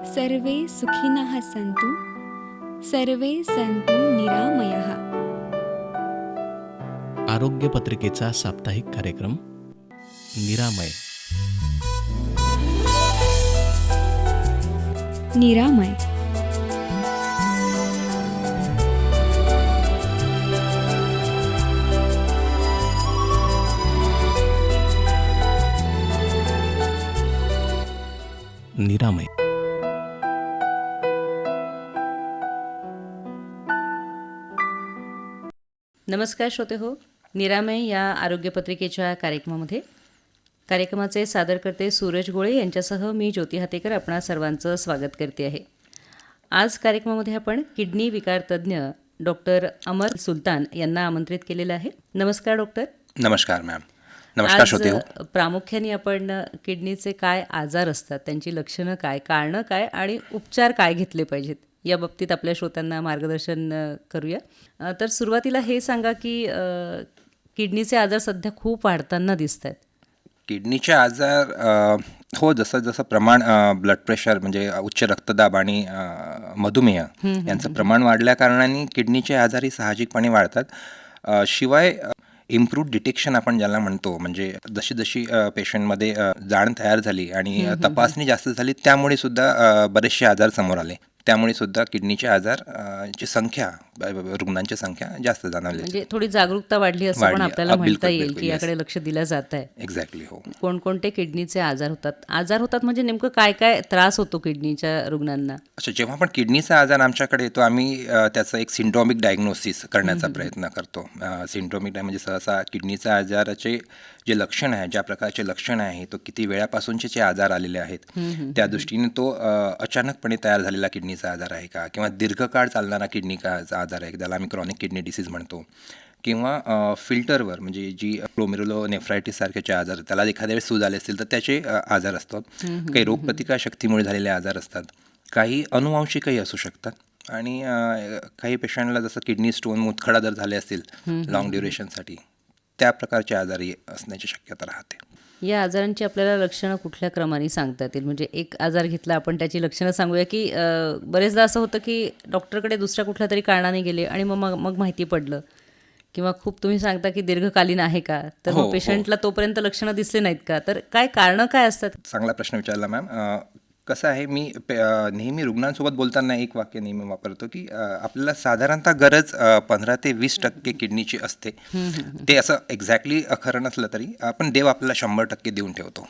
सर्वे सुखिनः सन्तु सर्वे सन्तु निरामयः. आरोग्य पत्रिकेचा साप्ताहिक कार्यक्रम निरामय. निरामय. निरामय. नमस्कार श्रोते हो, निरामय या आरोग्यपत्रिकेच्या कार्यक्रमाचे सादरकर्ते सूरज गोळे यांच्यासह मी ज्योती हातेकर आपणा सर्वांचं स्वागत करते आहे. आज कार्यक्रमामध्ये आपण किडनी विकार तज्ज्ञ डॉक्टर अमर सुलतान यांना आमंत्रित केलेलं आहे. नमस्कार डॉक्टर. नमस्कार मॅम. नमस्कार श्रोते हो. प्रामुख्याने आपण किडनीचे काय आजार असतात, त्यांची लक्षणं काय, कारणं काय आणि उपचार काय घेतले पाहिजेत या बाबतीत आपल्या श्रोत्यांना मार्गदर्शन करूया. तर सुरुवातीला हे सांगा की किडनीचे आजार सध्या खूप वाढताना दिसत आहेत. किडनीचे आजार हो, जसं प्रमाण ब्लड प्रेशर म्हणजे उच्च रक्तदाब आणि मधुमेह यांचं प्रमाण वाढल्या कारणाने किडनीचे आजारही साहजिकपणे वाढतात. शिवाय इम्प्रूव्ड डिटेक्शन आपण ज्याला म्हणतो, म्हणजे जशी पेशंटमध्ये जाण तयार झाली आणि तपासणी जास्त झाली, त्यामुळे सुद्धा बरेचसे आजार समोर आले. त्यामुळे सुद्धा किडनीचे आजार ची संख्या, रुग्णांची संख्या जास्त जाणवली. म्हणजे थोडी जागरूकता वाढली असं पण आपल्याला म्हणता येईल की याकडे लक्ष दिलं जात आहे. एक्झॅक्टली. हो. कोणकोणते किडनीचे आजार होतात म्हणजे नेमकं काय काय त्रास होतो किडनीच्या रुग्णांना? अच्छा, जेव्हा पण किडनीचा आजार आमच्याकडे येतो, आम्ही त्याचं एक सिंड्रोमिक डायग्नोसिस करण्याचा प्रयत्न करतो. सिंड्रोमिक म्हणजे सहसा किडनीचा आजाराचे जे लक्षण आहे, ज्या प्रकारचे लक्षण आहे, तो किती वेळापासूनचे जे आजार आलेले आहेत, त्या दृष्टीने तो अचानकपणे तयार झालेला किडनीचा आजार आहे का, किंवा दीर्घकाळ चालणारा किडनीचा आजार आहे, ज्याला आम्ही क्रॉनिक किडनी डिसीज म्हणतो, किंवा फिल्टरवर म्हणजे जी ग्लोमेरुलोनेफ्रायटिस सारखेचे आजार, त्याला एखाद्या वेळेस सूज आले असतील तर त्याचे आजार असतात. काही रोगप्रतिकारशक्तीमुळे झालेले आजार असतात, काही अनुवांशिकही असू शकतात, आणि काही पेशंटला जसं किडनी स्टोन, मुतखडा जर झाले असतील लॉंग ड्युरेशनसाठी, त्या प्रकारचे आजारही असण्याची शक्यता राहते. या आजारांची आपल्याला लक्षणं कुठल्या क्रमाने सांगता येतील? म्हणजे एक आजार घेतला आपण, त्याची लक्षणं सांगूया की बरेचदा असं होतं की डॉक्टरकडे दुसऱ्या कुठल्या तरी कारणाने गेले आणि मग माहिती पडलं, किंवा खूप तुम्ही सांगता की दीर्घकालीन आहे का, तर मग पेशंटला तोपर्यंत लक्षणं दिसले नाहीत का, तर काय कारणं काय असतात? चांगला प्रश्न विचारला मॅम. कसं आहे, मी नेहमी रुग्णांसोबत बोलताना एक वाक्य नेहमी वापरतो की आपल्याला साधारणतः गरज 15 ते 20% किडनीची असते. ते असं एक्झॅक्टली खरं नसलं तरी आपण देव आपल्याला 100% देऊन ठेवतो.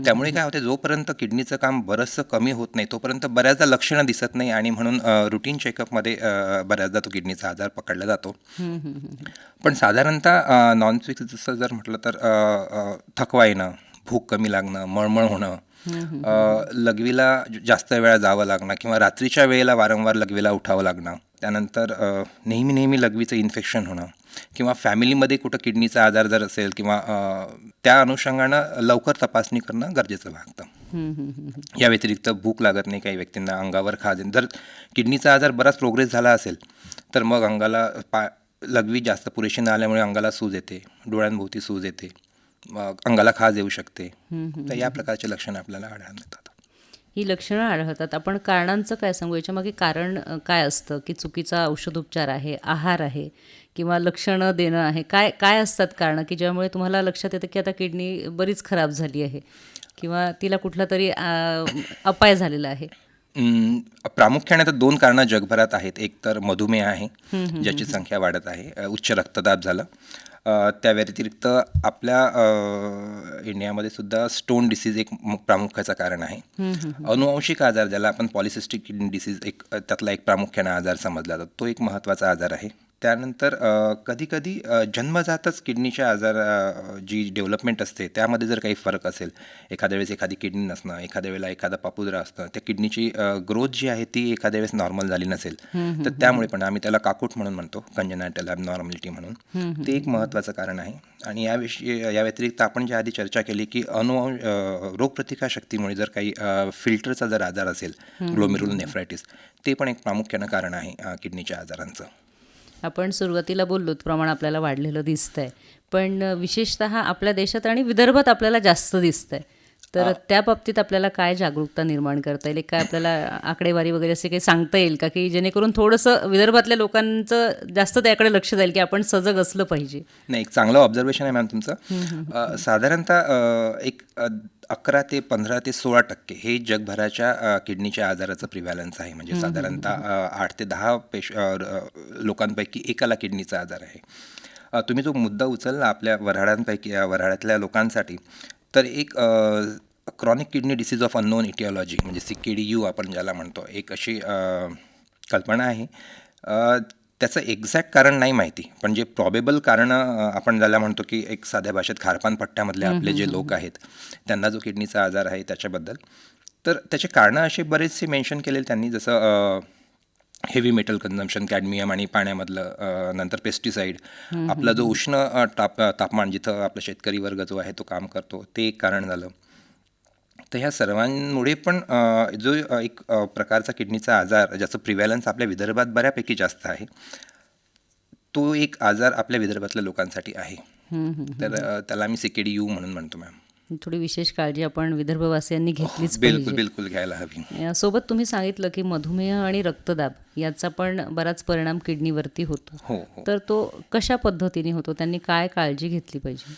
त्यामुळे काय होते, जोपर्यंत किडनीचं काम बरंचसं कमी होत नाही तोपर्यंत बऱ्याचदा लक्षणं दिसत नाही, आणि म्हणून रुटीन चेकअपमध्ये बऱ्याचदा तो किडनीचा आजार पकडला जातो. पण साधारणतः नॉनफिक्स जसं जर म्हटलं तर थकवा येणं, भूक कमी लागणं, मळमळ होणं, लघवीला जास्त वेळा जावं लागणं, किंवा रात्रीच्या वेळेला वारंवार लघवीला उठावं लागणं, त्यानंतर नेहमी लघवीचं इन्फेक्शन होणं, किंवा फॅमिलीमध्ये कुठं किडनीचा आजार जर असेल, किंवा त्या अनुषंगानं लवकर तपासणी करणं गरजेचं भागतं. या व्यतिरिक्त भूक लागत नाही काही व्यक्तींना, अंगावर खाज, जर किडनीचा आजार बराच प्रोग्रेस झाला असेल तर मग अंगाला लघवी जास्त पुरेशी न आल्यामुळे अंगाला सूज येते, डोळ्यांभोवती सूज येते, अंगाला खाज येऊ शकते. तर या प्रकारचे लक्षणं आपल्याला आढळून येतात. ही लक्षणं आढळतात. आपण कारणांचं काय सांगू? याच्यामागे कारण काय असतं? की चुकीचा औषधोपचार आहे, आहार आहे, किंवा लक्षणं देणं आहे? काय असतात कारणं की ज्यामुळे तुम्हाला लक्षात येतं की आता किडनी बरीच खराब झाली आहे, किंवा तिला कुठला तरी अपाय झालेला आहे? प्रामुख्याने तर 2 कारणं जगभरात आहेत. एक तर मधुमेह आहे, ज्याची संख्या वाढत आहे, उच्च रक्तदाब झालं. त्या व्यतिरिक्त आपल्या इंडियामध्ये सुद्धा स्टोन डिसीज एक प्रामुख्याचं कारण आहे. अनुवांशिक आजार, ज्याला आपण पॉलिसिस्टिक किडनी डिसीज त्यातला एक प्रामुख्याने आजार समजला जातो, तो एक महत्त्वाचा आजार आहे. त्यानंतर कधीकधी जन्मजातच किडनीच्या आजार जी डेव्हलपमेंट असते त्यामध्ये जर काही फरक असेल, एखाद्या वेळेस एखादी किडनी नसणं, एखाद्या वेळेला एखादा पापुद्रा असणं, त्या किडनीची ग्रोथ जी आहे ती एखाद्या वेळेस नॉर्मल झाली नसेल, तर त्यामुळे पण आम्ही त्याला काकूट म्हणून म्हणतो, कंजेनायटल ॲबनॉर्मॅलिटी म्हणून, ते एक महत्त्वाचं कारण आहे. आणि या व्यतिरिक्त आपण ज्या आधी चर्चा केली की रोगप्रतिकारशक्तीमुळे जर काही फिल्टरचा जर आजार असेल, ग्लोमेरुलोनेफ्रायटिस, ते पण एक प्रामुख्यानं कारण आहे किडनीच्या आजारांचं. आपण सुरुवातीला बोललोत प्रमाण आपल्याला वाढलेलं दिसतंय, पण विशेषतः आपल्या देशात आणि विदर्भात आपल्याला जास्त दिसतंय. तर त्या बाबतीत आपल्याला काय जागरूकता निर्माण करता येईल, काय आपल्याला आकडेवारी वगैरे असे काही सांगता येईल का, की जेणेकरून थोडंसं विदर्भातल्या लोकांचं जास्त त्याकडे लक्ष जाईल की आपण सजग असलं पाहिजे? नाही, एक चांगलं ऑब्झर्वेशन आहे मॅम तुमचं. साधारणतः एक 11 ते 15 ते 16% हे जगभराच्या किडनीच्या आजाराचं प्रिव्हॅलन्स आहे. म्हणजे साधारणतः 8 ते 10 लोकांपैकी एकाला किडनीचा आजार आहे. तुम्ही जो मुद्दा उचलला आपल्या वऱ्हाडातल्या लोकांसाठी, तर एक chronic kidney disease of unknown aetiology म्हणजे CKDU आपण ज्याला म्हणतो, एक अशी कल्पना आहे. त्याचं एक्झॅक्ट कारण नाही माहिती, पण जे प्रॉबेबल कारण आपण ज्याला म्हणतो की एक साध्या भाषेत खारपान पट्ट्यामधले आपले जे लोक आहेत त्यांना जो किडनीचा आजार आहे त्याच्याबद्दल, तर त्याचे कारणं असे बरेचसे मेन्शन केलेले त्यांनी, जसं हेवी मेटल कन्झम्पशन, कॅडमियम आणि पाण्यामधलं, नंतर पेस्टिसाईड, आपला जो उष्ण तापमान जिथं आपला शेतकरी वर्ग जो आहे तो काम करतो, ते एक कारण झालं. तर ह्या सर्वांमुळे पण जो एक प्रकारचा किडनीचा आजार ज्याचं प्रिव्हॅलन्स आपल्या विदर्भात बऱ्यापैकी जास्त आहे, तो एक आजार आपल्या विदर्भातल्या लोकांसाठी आहे. तर त्याला आम्ही CKDU म्हणून म्हणतो मॅम. थोडी विशेष काळजी आपण विदर्भवासियांनी घेतलीच बिलकुल पाहिजे. बिलकुल घ्यायला हवी. सोबत तुम्ही सांगितलं की मधुमेह आणि रक्तदाब याचा पण बराच परिणाम किडनीवरती होतो. हो हो. तर तो कशा पद्धतीने होतो, त्यांनी काय काळजी घेतली पाहिजे?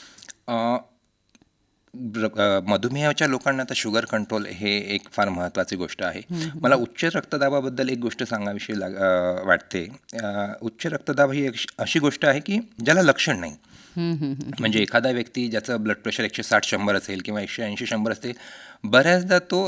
मधुमेहाच्या लोकांना तर शुगर कंट्रोल हे एक फार महत्त्वाची गोष्ट आहे. मला उच्च रक्तदाबाबद्दल एक गोष्ट सांगावीशी वाटते. उच्च रक्तदाब ही अशी गोष्ट आहे की ज्याला लक्षण नाही. म्हणजे एखादा व्यक्ती ज्याचं ब्लड प्रेशर 160-100 असेल किंवा 180-100 असते, बऱ्याचदा तो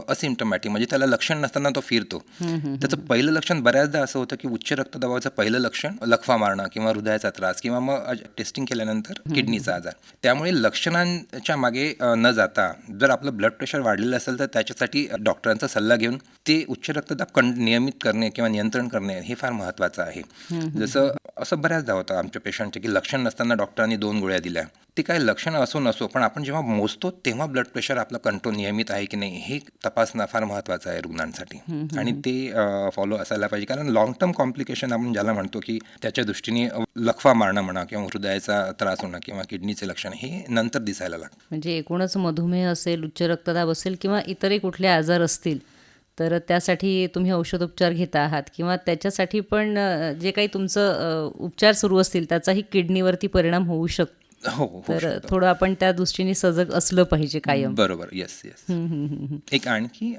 असिम्प्टमॅटिक, म्हणजे त्याला लक्षण नसताना तो फिरतो. त्याचं पहिलं लक्षण बऱ्याचदा असं होतं की उच्च रक्तदाबाचं पहिलं लक्षण लकवा मारणं किंवा हृदयाचा त्रास किंवा मग टेस्टिंग केल्यानंतर किडनीचा आजार. त्यामुळे लक्षणांच्या मागे न जाता जर आपलं ब्लड प्रेशर वाढलेलं असेल तर त्याच्यासाठी डॉक्टरांचा सल्ला घेऊन ते उच्च रक्तदाब नियमित करणे किंवा नियंत्रण करणे हे फार महत्त्वाचं आहे. जसं असं बऱ्याचदा होतं आमच्या पेशंटचे की लक्षण नसताना डॉक्टरांनी 2 गोळ्या दिल्या. ते काय लक्षणं असो नसो, पण आपण जेव्हा मोजतो तेव्हा ब्लड प्रेशर आपलं कंट्रोल नियमित आहे की नाही हे तपासणं फार महत्त्वाचं आहे रुग्णांसाठी. आणि ते फॉलो असायला पाहिजे, कारण लॉंग टर्म कॉम्प्लिकेशन आपण ज्याला म्हणतो की त्याच्या दृष्टीने लकवा मारणं म्हणा किंवा हृदयाचा त्रास होणं किंवा किडनीचे लक्षण हे नंतर दिसायला लागतं. म्हणजे एकूणच मधुमेह असेल, उच्च रक्तदाब असेल किंवा इतरही कुठले आजार असतील तर त्यासाठी तुम्ही औषधोपचार घेता आहात किंवा त्याच्यासाठी पण जे काही तुमचं उपचार सुरू असतील त्याचाही किडनीवरती परिणाम होऊ शकतो. हो, तर थोडं आपण त्या दृष्टीने सजग असलं पाहिजे कायम. बरोबर. येस. एक आणखी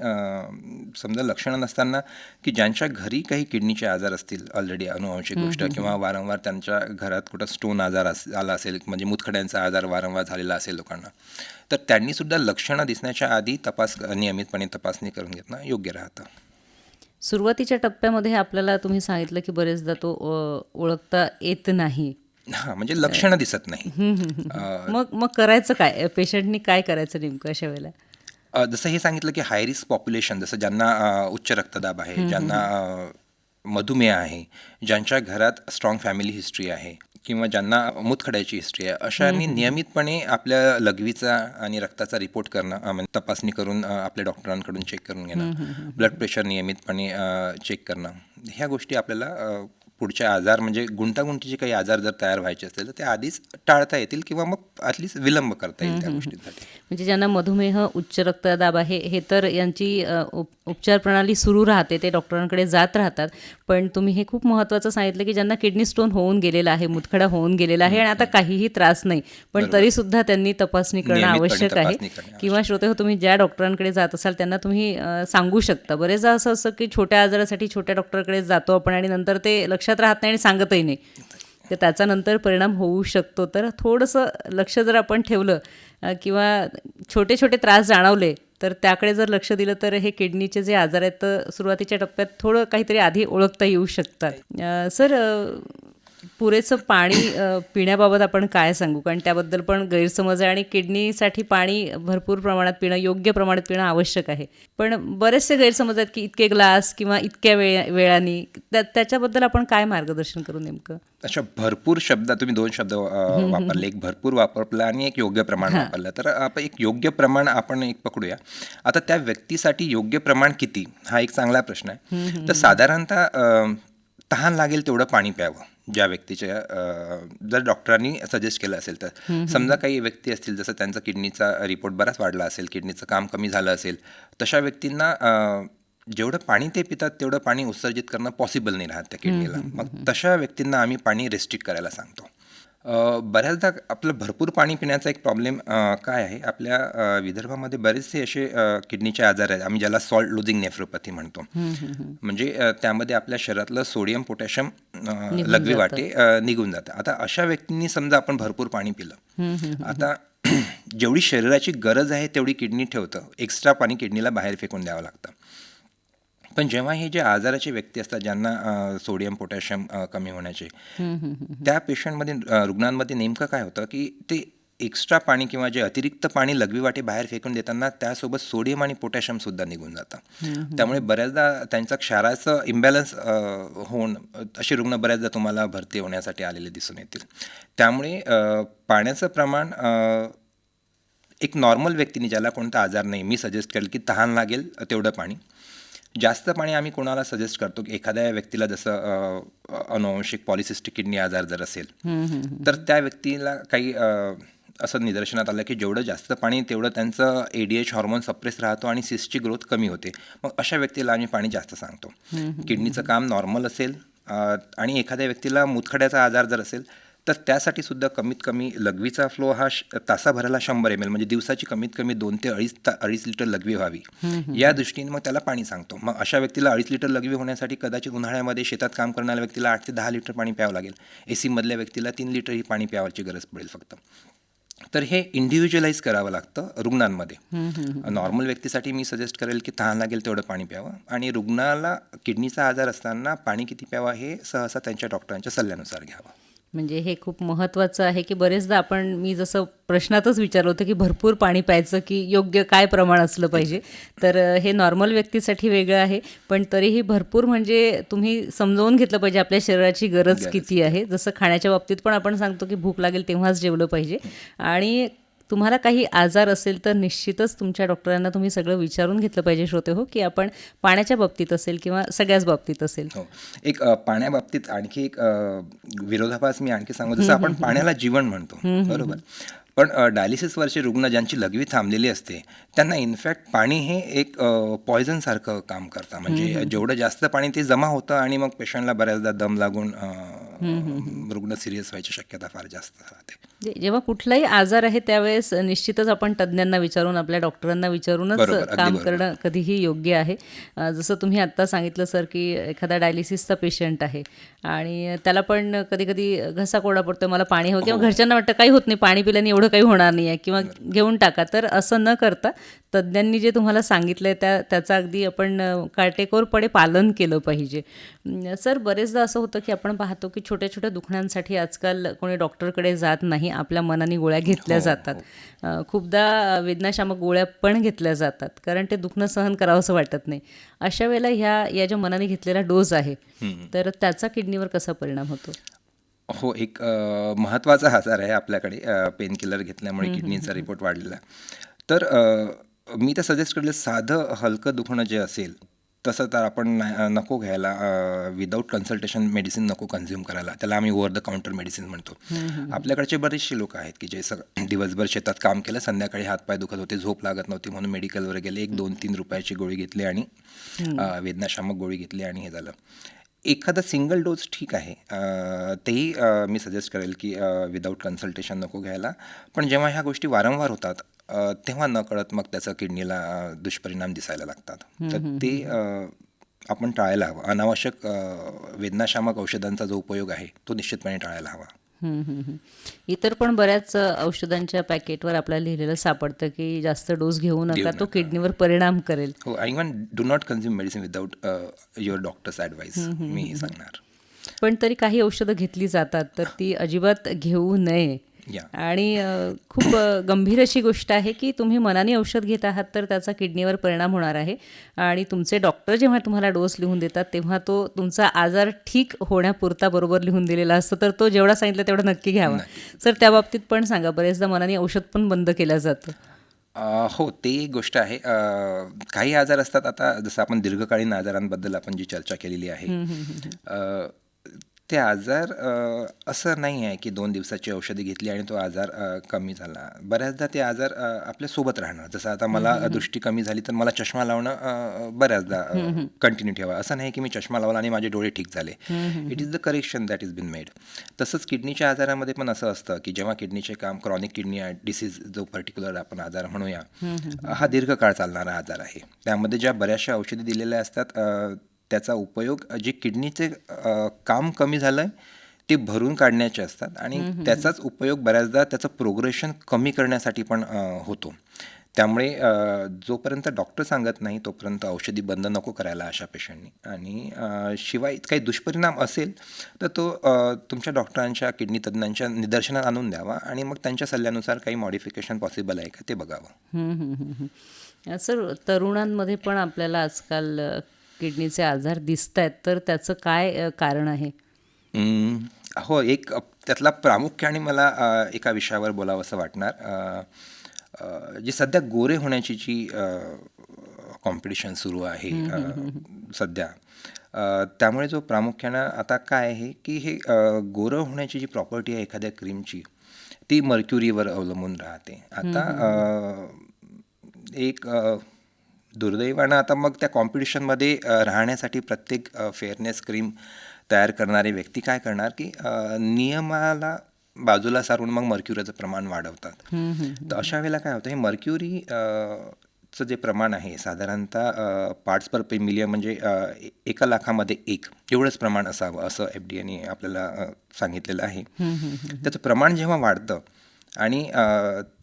समजा लक्षणं नसताना की ज्यांच्या घरी काही किडनीचे आजार असतील, ऑलरेडी अनुवांशिक गोष्ट किंवा वारंवार त्यांच्या घरात कुठं स्टोन आजार आला असेल, म्हणजे मुतखड्यांचा आजार वारंवार झालेला असेल लोकांना, तर त्यांनी सुद्धा लक्षणं दिसण्याच्या आधी नियमितपणे तपासणी करून घेणं योग्य राहतं. सुरुवातीच्या टप्प्यामध्ये आपल्याला तुम्ही सांगितलं की बरेचदा तो ओळखता येत नाही. हां, म्हणजे लक्षणं दिसत नाही. मग करायचं काय, पेशंटनी काय करायचं नेमकं अशा वेळेला? जसं हे सांगितलं की हाय रिस्क पॉप्युलेशन, जसं ज्यांना उच्च रक्तदाब आहे, ज्यांना मधुमेह आहे, ज्यांच्या घरात स्ट्रॉंग फॅमिली हिस्ट्री आहे किंवा ज्यांना मुतखड्याची हिस्ट्री आहे, अशांनी नियमितपणे आपल्या लघवीचा आणि रक्ताचा रिपोर्ट करणं, तपासणी करून आपल्या डॉक्टरांकडून चेक करून घेणं, ब्लड प्रेशर नियमितपणे चेक करणं, ह्या गोष्टी आपल्याला पुढचे आजार म्हणजे गुंतागुंतीचे काही आजार जर तयार व्हायचे असतील तर ते आधीच टाळता येतील किंवा मग ॲटलिस्ट विलंब करता येईल त्या गोष्टींसाठी. म्हणजे ज्यांना मधुमेह, उच्च रक्तदाब आहे हे तर यांची उपचार प्रणाली सुरू राहते, ते डॉक्टरांकडे जात राहतात. पण तुम्ही हे खूप महत्त्वाचं सांगितलं की ज्यांना किडनी स्टोन होऊन गेलेला आहे, मुतखडा होऊन गेलेला आहे आणि आता काहीही त्रास नाही, पण तरीसुद्धा त्यांनी तपासणी करणं आवश्यक आहे. किंवा श्रोते हो, तुम्ही ज्या डॉक्टरांकडे जात असाल त्यांना तुम्ही सांगू शकता. बरेचदा असं असं की छोट्या आजारासाठी छोट्या डॉक्टरकडे जातो आपण आणि नंतर ते लक्षात राहत नाही आणि सांगतही नाही, तर त्याचा नंतर परिणाम होऊ शकतो. तर थोडंसं लक्ष जर आपण ठेवलं किंवा छोटे छोटे त्रास जाणवले तर त्याकडे जर लक्ष दिलं तर हे किडनीचे जे आजार आहेत तर सुरुवातीच्या टप्प्यात थोडं काहीतरी आधी ओळखता येऊ शकतात. सर, पुरेसं पाणी पिण्याबाबत आपण काय सांगू, कारण त्याबद्दल पण गैरसमज आहे आणि किडनीसाठी पाणी भरपूर प्रमाणात पिणं, योग्य प्रमाणात पिणं आवश्यक आहे. पण बरेचसे गैरसमज आहेत की इतके ग्लास किंवा इतक्या वेळाने, त्याच्याबद्दल आपण काय मार्गदर्शन करू नेमकं? अशा भरपूर शब्द, तुम्ही 2 शब्द वापरले, एक भरपूर वापरला आणि एक योग्य प्रमाण वापरलं. तर आपण एक योग्य प्रमाण आपण एक पकडूया. आता त्या व्यक्तीसाठी योग्य प्रमाण किती हा एक चांगला प्रश्न आहे. तर साधारणतः तहान लागेल तेवढं पाणी प्यावं, ज्या व्यक्तीच्या जर डॉक्टरांनी सजेस्ट केलं असेल तर. समजा काही व्यक्ती असतील जसं त्यांचा किडनीचा रिपोर्ट बराच वाढला असेल, किडनीचं काम कमी झालं असेल, तशा व्यक्तींना जेवढं पाणी ते पितात तेवढं पाणी उत्सर्जित करणं पॉसिबल नाही राहत त्या किडनीला. मग तशा व्यक्तींना आम्ही पाणी रेस्ट्रिक्ट करायला सांगतो. बऱ्याचदा आपलं भरपूर पाणी पिण्याचा एक प्रॉब्लेम काय आहे, आपल्या विदर्भामध्ये बरेचसे असे किडनीचे आजार आहेत, आम्ही ज्याला सॉल्ट लुझिंग नेफ्रोपॅथी म्हणतो. म्हणजे त्यामध्ये आपल्या शरीरातलं सोडियम पोटॅशियम लघवी वाटे निघून जातं. आता अशा व्यक्तींनी समजा आपण भरपूर पाणी पिलं, आता जेवढी शरीराची गरज आहे तेवढी किडनी ठेवतं, एक्स्ट्रा पाणी किडनीला बाहेर फेकून द्यावं लागतं. पण जेव्हा हे जे आजाराचे व्यक्ती असतात ज्यांना सोडियम पोटॅशियम कमी होण्याचे, त्या पेशंटमध्ये रुग्णांमध्ये नेमकं काय होतं की ते एक्स्ट्रा पाणी किंवा जे अतिरिक्त पाणी लघवी वाटे बाहेर फेकून देताना त्यासोबत सोडियम आणि पोटॅशियमसुद्धा निघून जातं. त्यामुळे बऱ्याचदा त्यांचं क्षाराचं इम्बॅलन्स होऊन असे रुग्ण बऱ्याचदा तुम्हाला भरती होण्यासाठी आलेले दिसून येतील. त्यामुळे पाण्याचं प्रमाण एक नॉर्मल व्यक्तीने, ज्याला कोणता आजार नाही, मी सजेस्ट करेल की तहान लागेल तेवढं पाणी. जास्त पाणी आम्ही कोणाला सजेस्ट करतो की एखाद्या व्यक्तीला जसं अनुवांशिक पॉलिसिस्टिक किडनी आजार जर असेल तर त्या व्यक्तीला काही असं निदर्शनात आलं की जेवढं जास्त पाणी तेवढं त्यांचं ADH हॉर्मोन सप्रेस राहतो आणि सिस्टची ग्रोथ कमी होते. मग अशा व्यक्तीला आम्ही पाणी जास्त सांगतो. किडनीचं काम नॉर्मल असेल आणि एखाद्या व्यक्तीला मूतखड्याचा आजार जर असेल तर त्यासाठी सुद्धा कमीत कमी लघवीचा फ्लो हा तासाभराला 100 ml, म्हणजे दिवसाची कमीत कमी 2 ते 2.5 लिटर लघवी व्हावी, या दृष्टीने मग त्याला पाणी सांगतो. मग अशा व्यक्तीला 2.5 लिटर लघवी होण्यासाठी कदाचित उन्हाळ्यामध्ये शेतात काम करणाऱ्या व्यक्तीला 8 ते 10 लिटर पाणी प्यावं लागेल. AC मधल्या व्यक्तीला 3 लिटर ही पाणी प्यावायची गरज पडेल फक्त. तर हे इंडिव्हिज्युअलाइज करावं लागतं रुग्णांमध्ये. नॉर्मल व्यक्तीसाठी मी सजेस्ट करेल की तहान लागेल तेवढं पाणी प्यावं, आणि रुग्णाला किडनीचा आजार असताना पाणी किती प्यावा हे सहसा त्यांच्या डॉक्टरांच्या सल्ल्यानुसार घ्यावं. म्हणजे हे खूप महत्त्वाचं आहे की बरेचदा मी जसं प्रश्नातच विचारलं होतं की भरपूर पाणी प्यायचं की योग्य काय प्रमाण असलं पाहिजे, तर हे नॉर्मल व्यक्तीसाठी वेगळं आहे. पण तरीही भरपूर म्हणजे तुम्ही समजावून घेतलं पाहिजे आपल्या शरीराची गरज किती आहे. जसं खाण्याच्या बाबतीत पण आपण सांगतो की भूक लागेल तेव्हाच जेवलं पाहिजे, आणि तुम्हाला काही आजार असेल तर निश्चितच तुमच्या डॉक्टरांना तुम्ही सगळं विचारून घेतलं पाहिजे श्रोते हो, की आपण पाण्याच्या बाबतीत असेल किंवा सगळ्याच बाबतीत असेल. हो, एक पाण्याबाबतीत आणखी एक विरोधाभास मी आणखी सांगू. जसं आपण पाण्याला जीवन म्हणतो, बरोबर, पण डायलिसिसवरचे रुग्ण ज्यांची लघवी थांबलेली असते त्यांना इनफॅक्ट पाणी हे एक पॉयझनसारखं काम करतं. म्हणजे जेवढं जास्त पाणी ते जमा होतं आणि मग पेशंटला बऱ्याचदा दम लागून रुग्ण सिरियस व्हायची शक्यता फार जास्त राहते. जेव्हा कुठलाही आजार आहे त्यावेळेस निश्चितच आपण तज्ज्ञांना विचारून, आपल्या डॉक्टरांना विचारूनच काम करणं कधीही योग्य आहे. जसं तुम्ही आत्ता सांगितलं सर की एखादा डायलिसिसचा पेशंट आहे आणि त्याला पण कधी कधी घसा कोरडा पडतो, मला पाणी हवं, किंवा घरच्यांना वाटतं काही होत नाही, पाणी पिल्याने एवढं काही होणार नाही आहे किंवा घेऊन टाका. तर असं न करता तज्ज्ञांनी जे तुम्हाला सांगितलं आहे त्याचं अगदी आपण काटेकोरपणे पालन केलं पाहिजे. सर, बरेचदा असं होतं की आपण पाहतो की छोट्या छोट्या दुखण्यांसाठी आजकाल कोणी डॉक्टरकडे जात नाही, आपल्या मनाने गोळ्या घेतल्या जातात. खूपदा वेदनाशामक गोळ्या पण घेतल्या जातात कारण ते दुखणं सहन करावंसं वाटत नाही. अशा वेळेला या ज्या मनाने घेतलेला डोस आहे तर त्याचा किडनीवर कसा परिणाम होतो? हो, एक महत्त्वाचा आजार आहे आपल्याकडे पेनकिलर घेतल्यामुळे किडनीचा रिपोर्ट वाढलेला. तर मी तर सजेस्ट करेल साधं हलकं दुखणं जे असेल तसं तर आपण नको घ्यायला. विदाऊट कन्सल्टेशन मेडिसिन नको कन्झ्युम करायला. त्याला आम्ही ओव्हर द काउंटर मेडिसिन म्हणतो. आपल्याकडचे बरेचसे लोक आहेत की जे दिवसभर शेतात काम केलं, संध्याकाळी हातपाय दुखत होते, झोप लागत नव्हती म्हणून मेडिकलवर गेले, 1-2-3 रुपयाची गोळी घेतली आणि वेदनाशामक गोळी घेतली आणि हे झालं. एखादा सिंगल डोस ठीक आहे, तेही मी सजेस्ट करेल की विदाऊट कन्सल्टेशन नको घ्यायला. पण जेव्हा ह्या गोष्टी वारंवार होतात तेव्हा नकळत मग त्याचा किडनीला दुष्परिणाम दिसायला लागतात. तर ते आपण टाळायला हवं. अनावश्यक वेदनाशामक औषधांचा जो उपयोग आहे तो निश्चितपणे टाळायला हवा. इतर पण बऱ्याच औषधांच्या पॅकेटवर आपल्याला लिहिलेलं सापडतं की जास्त डोस घेऊ नका, तो किडनीवर परिणाम करेल. हो, even do not consume medicine without your doctor's advice, मी हे सांगणार. पण तरी काही औषधं घेतली जातात तर ती अजिबात घेऊ नये. आणि खूप गंभीर अशी गोष्ट आहे की तुम्ही मनाने औषध घेत आहात तर त्याचा किडनीवर परिणाम होणार आहे. आणि तुमचे डॉक्टर जेव्हा तुम्हाला डोस लिहून देतात तेव्हा तो तुमचा आजार ठीक होण्यापुरता बरोबर लिहून दिलेला असतो, तर तो जेवढा सांगितलं तेवढं नक्की घ्यावा. सर, त्या बाबतीत पण सांगा. बरेचदा मनाने औषध पण बंद केलं जातं. हो, ते एक गोष्ट आहे. काही आजार असतात, आता जसं आपण दीर्घकालीन आजारांबद्दल आपण जी चर्चा केलेली आहे, ते आजार असं नाही आहे की 2 दिवसाची औषधी घेतली आणि तो आजार कमी झाला. बऱ्याचदा ते आजार आपल्यासोबत राहणार. जसं आता मला दृष्टी कमी झाली तर मला चष्मा लावणं बऱ्याचदा कंटिन्यू ठेवा. असं नाही की मी चष्मा लावला आणि माझे डोळे ठीक झाले. It is the correction that is been made. तसंच किडनीच्या आजारामध्ये पण असं असतं की जेव्हा किडनीचे काम क्रॉनिक किडनी डिसीज जो पर्टिक्युलर आपण आजार म्हणूया, हा दीर्घकाळ चालणारा आजार आहे. त्यामध्ये ज्या बऱ्याचशा औषधी दिलेल्या असतात त्याचा उपयोग जे किडनीचे काम कमी झालं आहे ते भरून काढण्याचे असतात आणि त्याचाच उपयोग बऱ्याचदा त्याचं प्रोग्रेशन कमी करण्यासाठी पण होतो. त्यामुळे जोपर्यंत डॉक्टर सांगत नाही तोपर्यंत औषधी बंद नको करायला अशा पेशंटनी. आणि शिवाय काही दुष्परिणाम असेल तर तो तुमच्या डॉक्टरांच्या किडनी तज्ज्ञांच्या निदर्शनात आणून द्यावा आणि मग त्यांच्या सल्ल्यानुसार काही मॉडिफिकेशन पॉसिबल आहे का ते बघावं. सर, तरुणांमध्ये पण आपल्याला आजकाल किडनीचे आजार दिसत आहेत, तर त्याचं काय कारण आहे? हो, एक त्यातला प्रामुख्याने मला एका विषयावर बोलावंसं वाटणार. जी सध्या गोरे होण्याची जी कॉम्पिटिशन सुरू आहे सध्या, त्यामुळे जो प्रामुख्यानं आता काय आहे की हे गोरं होण्याची जी प्रॉपर्टी आहे एखाद्या क्रीमची ती मर्क्युरीवर अवलंबून राहते. आता एक दुर्दैवानं आता मग त्या कॉम्पिटिशनमध्ये राहण्यासाठी प्रत्येक फेअरनेस क्रीम तयार करणारे व्यक्ती काय करणार की नियमाला बाजूला सारून मग मर्क्युरीचं प्रमाण वाढवतात. तर अशा वेळेला काय होतं, हे मर्क्युरी चं जे प्रमाण आहे साधारणतः पार्ट्स पर मिलियन म्हणजे 1 लाखामध्ये 1 एवढंच प्रमाण असावं असं FDA ने आपल्याला सांगितलेलं आहे. त्याचं प्रमाण जेव्हा वाढतं आणि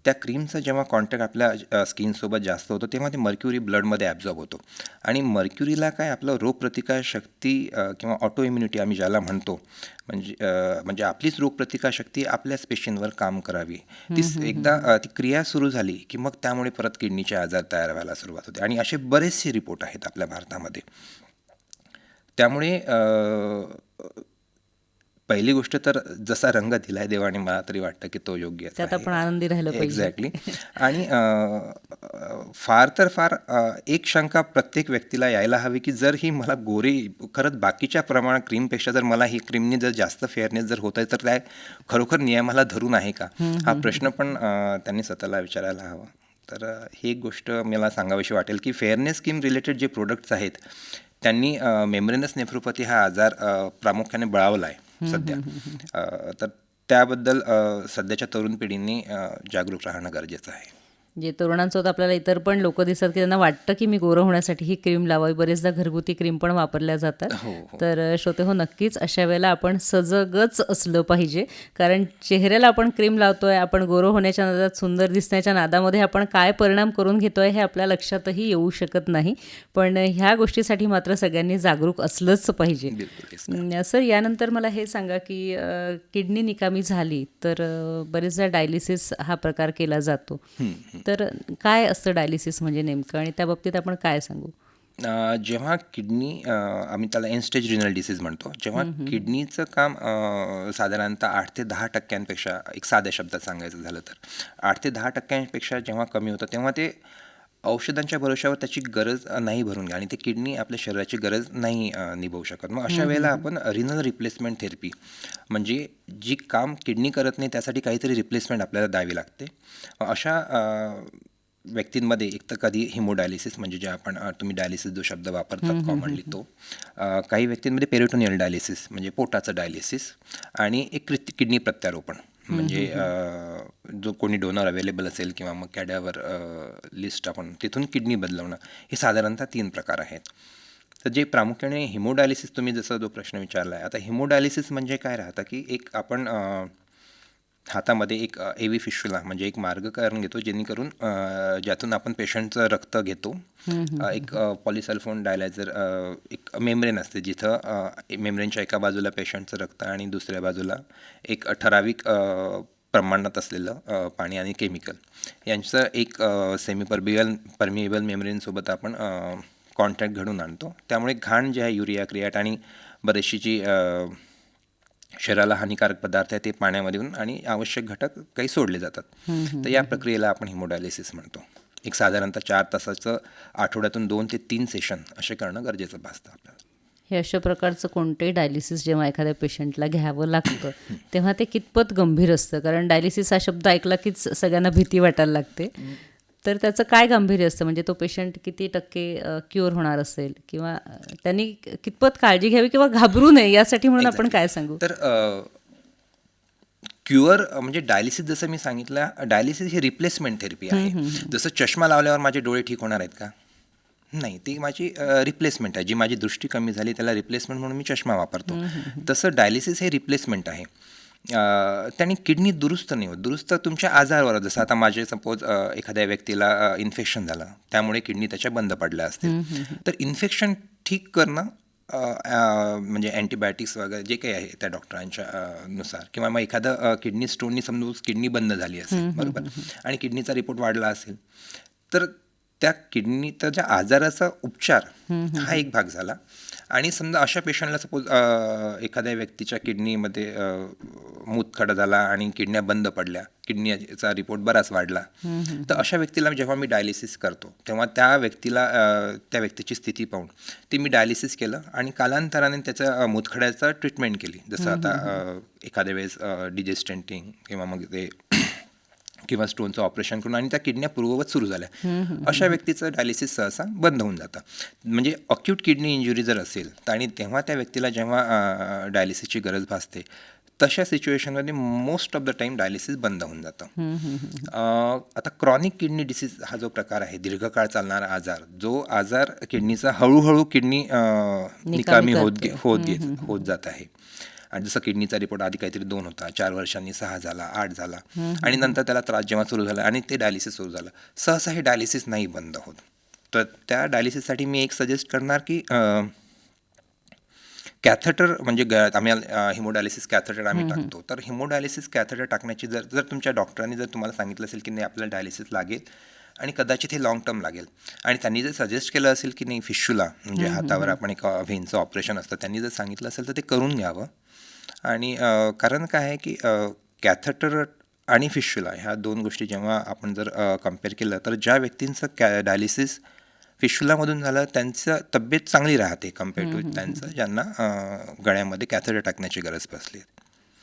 त्या क्रीमचा जेव्हा कॉन्टॅक्ट आपल्या स्किनसोबत जास्त होतो तेव्हा ते मर्क्युरी ब्लडमध्ये ॲब्झॉर्ब होतो आणि मर्क्युरीला काय आपलं रोगप्रतिकारशक्ती किंवा ऑटो इम्युनिटी आम्ही ज्याला म्हणतो, म्हणजे आपलीच रोगप्रतिकारशक्ती आपल्याच पेशींवर काम करावी, ती एकदा ती क्रिया सुरू झाली की मग त्यामुळे परत किडनीचे आजार तयार व्हायला सुरुवात होते आणि असे बरेचसे रिपोर्ट आहेत आपल्या भारतामध्ये. त्यामुळे पहिली गोष्ट तर जसा रंग दिलाय देवाने मला तरी वाटतं की तो योग्यच त्यात आहे. आपण आनंदी राहिलं पाहिजे. एक्झॅक्टली. आणि फार तर फार एक शंका प्रत्येक व्यक्तीला यायला हवी की जर ही मला गोरी खरंच बाकीच्या प्रमाणात क्रीमपेक्षा जर मला ही क्रीमनी जर जास्त फेअरनेस जर होत आहे तर काय खरोखर नियमाला धरून आहे का, हा प्रश्न पण त्यांनी स्वतःला विचारायला हवा. तर ही एक गोष्ट मला सांगावीशी वाटेल की फेअरनेस स्कीम रिलेटेड जे प्रोडक्ट्स आहेत त्यांनी मेम्ब्रेनस नेफ्रोपॅथी हा आजार प्रामुख्याने बळावला आहे सध्या. तर त्याबद्दल सध्याच्या तरुण पिढींनी जागरूक राहणं गरजेचं आहे. जे तरुणांसोबत आपल्याला इतर पण लोक दिसतात की त्यांना वाटतं की मी गोरं होण्यासाठी ही क्रीम लावावी. बरेचदा घरगुती क्रीम पण वापरल्या जातात. तर श्रोते हो, नक्कीच अशा वेळेला आपण सजगच असलं पाहिजे, कारण चेहऱ्याला आपण क्रीम लावतोय, आपण गोरं होण्याच्या नादात, सुंदर दिसण्याच्या नादामध्ये आपण काय परिणाम करून घेतोय हे आपल्या लक्षातही येऊ शकत नाही. पण ह्या गोष्टीसाठी मात्र सगळ्यांनी जागरूक असलंच पाहिजे. सर, यानंतर मला हे सांगा की किडनी निकामी झाली तर बरेचदा डायलिसिस हा प्रकार केला जातो. तर काय असतं डायलिसिस म्हणजे नेमकं, आणि त्या बाबतीत आपण काय सांगू? जेव्हा किडनी आम्ही त्याला एंड स्टेज रिनल डिसीज म्हणतो, जेव्हा किडनीचं काम साधारणतः 8 ते 10% एक साध्या शब्दात सांगायचं झालं तर 8 ते 10% जेव्हा कमी होतं तेव्हा ते औषधांच्या भरोश्यावर त्याची गरज नाही भरून घ्या आणि ते किडनी आपल्या शरीराची गरज नाही निभवू शकत. मग अशा वेळेला आपण रिनल रिप्लेसमेंट थेरपी, म्हणजे जी काम किडनी करत नाही त्यासाठी काहीतरी रिप्लेसमेंट आपल्याला द्यावी लागते. अशा व्यक्तींमध्ये एक तर कधी हिमोडायलिसिस, म्हणजे जे आपण तुम्ही डायलिसिस जो शब्द वापरतात कॉमनली तो, काही व्यक्तींमध्ये पेरिटोनियल डायलिसिस म्हणजे पोटाचं डायलिसिस, आणि एक किडनी प्रत्यारोपण म्हणजे जो कोणी डोनर अवेलेबल असेल किंवा मग कॅडॅवर लिस्ट आपण तिथून किडनी बदलवणं, हे साधारणतः 3 प्रकार आहेत. तर जे प्रामुख्याने हिमोडायलिसिस, तुम्ही जसा जो प्रश्न विचारला आहे, आता हिमोडायलिसिस म्हणजे काय राहतं की एक आपण हातामध्ये एक एव्ही फिशुला म्हणजे एक मार्गकरण घेतो जेणेकरून ज्यातून आपण पेशंटचं रक्त घेतो. एक पॉलिसल्फोन डायलायझर, एक मेम्ब्रेन असते जिथं मेम्ब्रेनच्या एका बाजूला पेशंटचं रक्त आणि दुसऱ्या बाजूला एक ठराविक प्रमाणात असलेलं पाणी आणि केमिकल यांचं एक परमिएबल मेम्ब्रेनसोबत आपण कॉन्टॅक्ट घडून आणतो. त्यामुळे घाण जे आहे, युरिया, क्रिएट आणि बरेचशी जी शरीराला हानिकारक पदार्थ आहे ते पाण्यामध्ये येऊन आणि आवश्यक घटक काही सोडले जातात. तर या प्रक्रियेला आपण हिमोडायलिसिस म्हणतो. एक साधारणतः 4 तासाचं आठवड्यातून 2 ते 3 सेशन असे करणं गरजेचं भासतं आपल्याला. हे अशा प्रकारचं कोणतेही डायलिसिस जेव्हा एखाद्या पेशंटला घ्यावं लागतं तेव्हा ते कितपत गंभीर असतं? कारण डायलिसिस हा शब्द ऐकला कीच सगळ्यांना भीती वाटायला लागते. तर त्याचं काय गांभीर्य असतं? म्हणजे तो पेशंट किती टक्के क्युअर होणार असेल किंवा त्यांनी कितपत काळजी घ्यावी किंवा घाबरू नये यासाठी म्हणून आपण काय सांगू? तर क्युअर म्हणजे डायलिसिस जसं मी सांगितलं, डायलिसिस ही रिप्लेसमेंट थेरपी आहे. जसं चष्मा लावल्यावर माझे डोळे ठीक होणार आहेत का? नाही, ती माझी रिप्लेसमेंट आहे. जी माझी दृष्टी कमी झाली त्याला रिप्लेसमेंट म्हणून मी चष्मा वापरतो. तसं डायलिसिस हे रिप्लेसमेंट आहे. त्यांनी किडनी दुरुस्त नाही होत. दुरुस्त तुमच्या आजारावर, जसं आता माझे सपोज एखाद्या व्यक्तीला इन्फेक्शन झालं, त्यामुळे किडनी त्याच्या बंद पडल्या असतील. तर इन्फेक्शन ठीक करणं म्हणजे अँटीबायोटिक्स वगैरे जे काही आहे त्या डॉक्टरांच्या नुसार, किंवा मग एखादं किडनी स्टोननी समजून किडनी बंद झाली असेल, बरोबर, आणि किडनीचा रिपोर्ट वाढला असेल, तर त्या किडनी त्याच्या आजाराचा उपचार हा एक भाग झाला. आणि समजा अशा पेशंटला सपोज एखाद्या व्यक्तीच्या किडनीमध्ये मूतखडा झाला आणि किडन्या बंद पडल्या, किडनीचा रिपोर्ट बराच वाढला, तर अशा व्यक्तीला जेव्हा मी डायलिसिस करतो तेव्हा त्या व्यक्तीची स्थिती पाहून ती मी डायलिसिस केलं आणि कालांतराने त्याच्या मूतखड्याचं ट्रीटमेंट केली. जसं आता एखाद्या वेळेस डिजेस्टेंटिंग किंवा मग ते किंवा स्टोनचं ऑपरेशन करून आणि त्या किडन्या पूर्ववत सुरू झाल्या, अशा व्यक्तीचं डायलिसिस सहसा बंद होऊन जातं. म्हणजे अक्यूट किडनी इंजुरी जर असेल आणि तेव्हा त्या व्यक्तीला जेव्हा डायलिसिसची गरज भासते, तशा सिच्युएशनमध्ये most of the time dialysis बंद होऊन जातं. आता क्रॉनिक किडनी डिसीज हा जो प्रकार आहे, दीर्घकाळ चालणारा आजार, जो आजार किडनीचा हळूहळू किडनी निकामी होत जात आहे. आणि जसं किडनीचा रिपोर्ट आधी काहीतरी 2 होता, 4 वर्षांनी 6 झाला, 8 झाला, आणि नंतर त्याला त्रास जेव्हा सुरू झाला आणि ते डायलिसिस सुरू झालं, सहसा हे डायलिसिस नाही बंद होत. तर त्या डायलिसिससाठी मी एक सजेस्ट करणार की कॅथेटर, म्हणजे आम्ही हिमोडायलिसिस कॅथेटर आम्ही टाकतो. तर हिमोडायलिसिस कॅथेटर टाकण्याची जर तुमच्या डॉक्टरांनी जर तुम्हाला सांगितलं असेल की नाही आपल्याला डायलिसिस लागेल आणि कदाचित हे लॉंग टर्म लागेल, आणि त्यांनी जर सजेस्ट केलं असेल की नाही फिशुला, म्हणजे हातावर आपण एक व्हेनचं ऑपरेशन असतं, त्यांनी जर सांगितलं असेल तर ते करून घ्यावं. आणि कारण काय आहे की कॅथेटर आणि फिशुला ह्या 2 गोष्टी जेव्हा आपण जर कम्पेअर केलं, तर ज्या व्यक्तींचं डायलिसिस फिशुलामधून झालं त्यांचं तब्येत चांगली राहते कम्पेअर टू त्यांचं ज्यांना गळ्यामध्ये कॅथेटर टाकण्याची गरज बसली.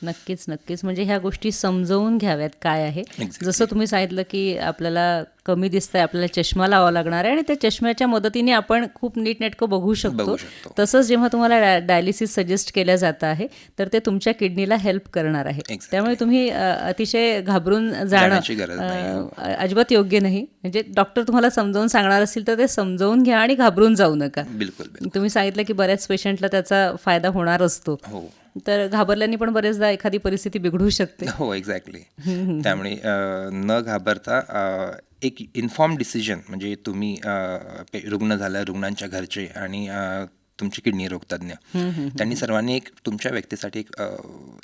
नक्कीच नक्कीच. म्हणजे ह्या गोष्टी समजवून घ्याव्यात काय आहे. जसं तुम्ही सांगितलं की आपल्याला कमी दिसतंय, आपल्याला चष्मा लावावा लागणार आहे आणि त्या चष्म्याच्या मदतीने आपण खूप नीटनेटकं बघू शकतो. तसंच जेव्हा तुम्हाला डायलिसिस सजेस्ट केलं जातं आहे तर ते तुमच्या किडनीला हेल्प करणार आहे. त्यामुळे तुम्ही अतिशय घाबरून जाणं अजिबात योग्य नाही. म्हणजे डॉक्टर तुम्हाला समजावून सांगणार असतील तर ते समजावून घ्या आणि घाबरून जाऊ नका. बिलकुल. तुम्ही सांगितलं की बऱ्याच पेशंटला त्याचा फायदा होणार असतो, तर घाबरल्याने पण बरेचदा एखादी परिस्थिती बिघडू शकते. हो, एक्झॅक्टली. त्यामुळे न घाबरता एक इन्फॉर्म डिसिजन, म्हणजे तुम्ही रुग्ण झाला, रुग्णांच्या घरचे आणि तुमचे किडनी रोग तज्ज्ञ, त्यांनी सर्वांनी एक तुमच्या व्यक्तीसाठी एक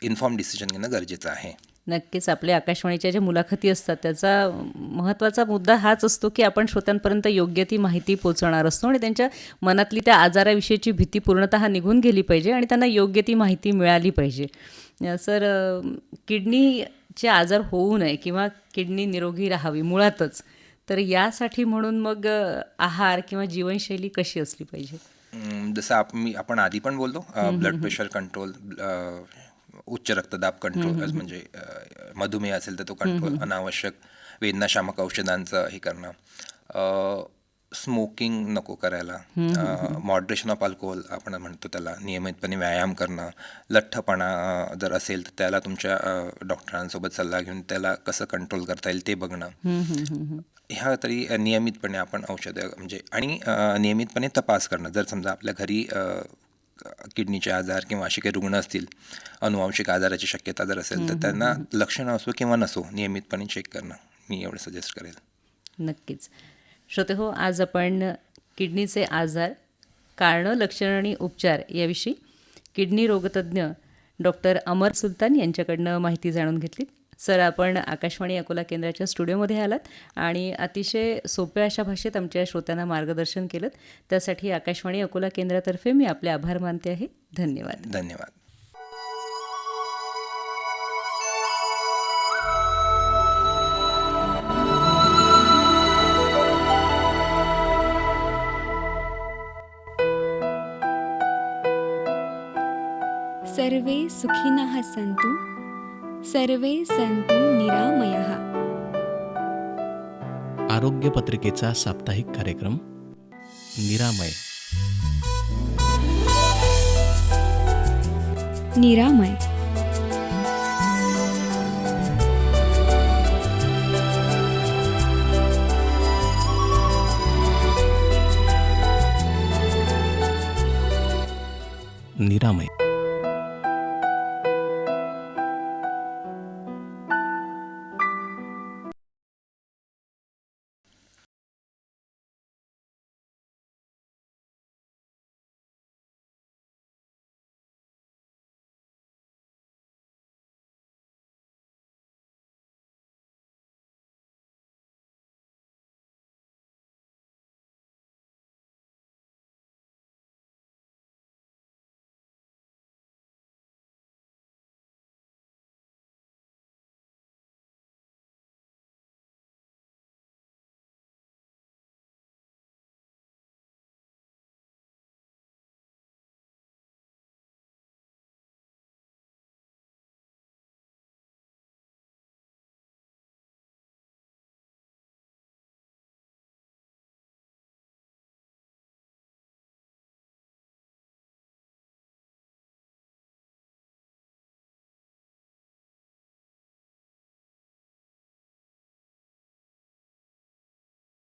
इन्फॉर्म डिसिजन घेणं गरजेचं आहे. नक्कीच. आपल्या आकाशवाणीच्या ज्या मुलाखती असतात त्याचा महत्त्वाचा मुद्दा हाच असतो की आपण श्रोत्यांपर्यंत योग्य ती माहिती पोहोचवणार असतो आणि त्यांच्या मनातली त्या आजाराविषयीची भीती पूर्णतः निघून गेली पाहिजे आणि त्यांना योग्य ती माहिती मिळाली पाहिजे. सर, किडनीचे आजार होऊ नये किंवा किडनी निरोगी राहावी मुळातच, तर यासाठी म्हणून मग आहार किंवा जीवनशैली कशी असली पाहिजे? जसं आपण आधी पण बोललो, ब्लड प्रेशर कंट्रोल, उच्च रक्तदाब कंट्रोल, म्हणजे मधुमेह असेल तर तो कंट्रोल, अनावश्यक वेदनाशामक औषधांचं हे करणं, स्मोकिंग नको करायला, मॉडरेशन ऑफ अल्कोहोल आपण म्हणतो त्याला, नियमितपणे व्यायाम करणं, लठ्ठपणा जर असेल तर त्याला तुमच्या डॉक्टरांसोबत सल्ला घेऊन त्याला कसं कंट्रोल करता येईल ते बघणं. ह्या तरी नियमितपणे आपण औषधं म्हणजे आणि नियमितपणे तपास करणं. जर समजा आपल्या घरी किडनीचे आजार किंवा असे काही रुग्ण असतील, अनुवांशिक आजाराची शक्यता जर असेल तर त्यांना लक्षणं असो किंवा नसो नियमितपणे चेक करणं मी एवढं सजेस्ट करेल. नक्कीच. श्रोतेहो, आज आपण किडनीचे आजार, कारणं, लक्षणं आणि उपचार याविषयी किडनी रोगतज्ञ डॉक्टर अमर सुलतान यांच्याकडनं माहिती जाणून घेतली. सर, आपण आकाशवाणी अकोला केंद्राच्या स्टुडिओमध्ये आलात आणि अतिशय सोप्या अशा भाषेत आमच्या श्रोत्यांना मार्गदर्शन केलं. त्यासाठी आकाशवाणी अकोला केंद्रातर्फे मी आपले आभार मानते आहे. धन्यवाद. धन्यवाद. सर्वे सुखिनः सन्तु सर्वे सन्तु निरामयः. आरोग्य पत्रिकेचा साप्ताहिक कार्यक्रम निरामय. निरामय. निरामय.